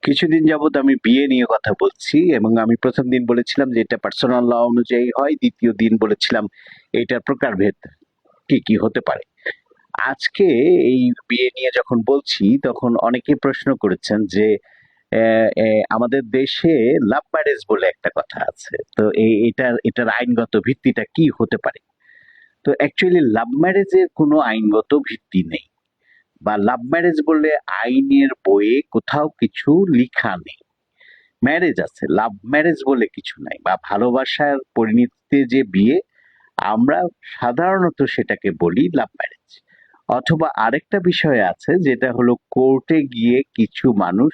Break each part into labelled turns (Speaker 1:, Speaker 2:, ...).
Speaker 1: কিছুদিন যাবত আমি বিয়ে নিয়ে কথা বলছি এবং আমি প্রথম দিন বলেছিলাম যে এটা পার্সোনাল ল অনুযায়ী হয়, দ্বিতীয় দিন বলেছিলাম এটার প্রকারভেদ কি কি হতে পারে। আজকে এই বিয়ে নিয়ে যখন বলছি তখন অনেকেই প্রশ্ন করেছেন যে আমাদের দেশে লাভ ম্যারেজ বলে একটা কথা আছে, তো এটার আইনগত ভিত্তিটা কি হতে পারে। তো অ্যাকচুয়ালি লাভ ম্যারেজের কোনো আইনগত ভিত্তি নেই, বা লাভ ম্যারেজ বলে আইনের বইয়ে কোথাও কিছু লিখা নেই। ম্যারেজ আছে, লাভ ম্যারেজ বলে কিছু নাই, বা ভালোবাসার পরিণতিতে যে বিয়ে, আমরা সাধারণত সেটাকে বলি লাভ ম্যারেজ। অথবা আরেকটা বিষয় আছে যেটা হলো কোর্টে গিয়ে কিছু মানুষ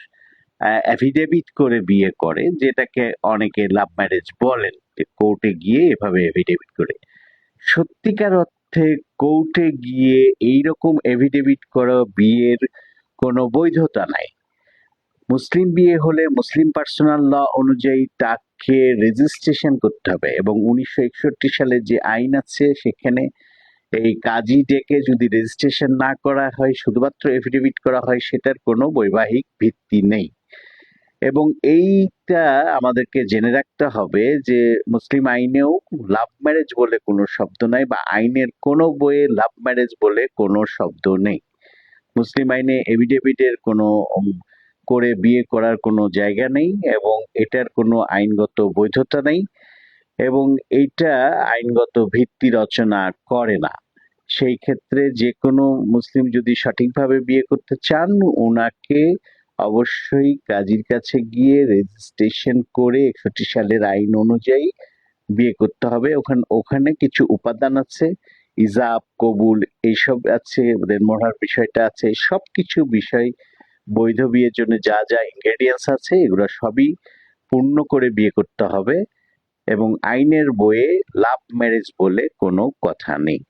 Speaker 1: অ্যাফিডেভিট করে বিয়ে করে, যেটাকে অনেকে লাভ ম্যারেজ বলেন, যে কোর্টে গিয়ে এভাবে অ্যাফিডেভিট করে। সত্যিকার অর্থে কোর্টে গিয়ে এইরকম এফিডেভিট করা বিয়ের কোনো বৈধতা নাই। মুসলিম বিয়ে হলে মুসলিম পার্সোনাল ল অনুযায়ী তাকে রেজিস্ট্রেশন করতে হবে, এবং 1961 সালে যে আইন আছে সেখানে এই কাজী ডেকে যদি রেজিস্ট্রেশন না করা হয়, শুধুমাত্র এফিডেভিট করা হয়, সেটার কোনো বৈবাহিক ভিত্তি নেই। এবং এইটা আমাদেরকে জেনে রাখতে হবে যে মুসলিম আইনেও লাভ ম্যারেজ বলে কোনো শব্দ নাই, বা আইনের কোনো বইয়ে লাভ ম্যারেজ বলে কোনো শব্দ নেই। মুসলিম আইনে এফিডেভিটের কোনো করে বিয়ে করার কোনো জায়গা নেই, এবং এটার কোনো আইনগত বৈধতা নেই, এবং এইটা আইনগত ভিত্তি রচনা করে না। সেই ক্ষেত্রে যে কোনো মুসলিম যদি সঠিকভাবে বিয়ে করতে চান, ওনাকে অবশ্যই কাজীর কাছে গিয়ে রেজিস্ট্রেশন করে 61 সালের আইন অনুযায়ী বিয়ে করতে হবে। ওখানে কিছু উপাদান আছে, ইজাব, কবুল, এইসব আছে, ওদের মোহরার বিষয়টা আছে, সবকিছু বিষয় বৈধ বিয়ের জন্য যা যা ইনগ্রেডিয়েন্টস আছে এগুলো সবই পূর্ণ করে বিয়ে করতে হবে, এবং আইনের বইয়ে লাভ ম্যারেজ বলে কোনো কথা নেই।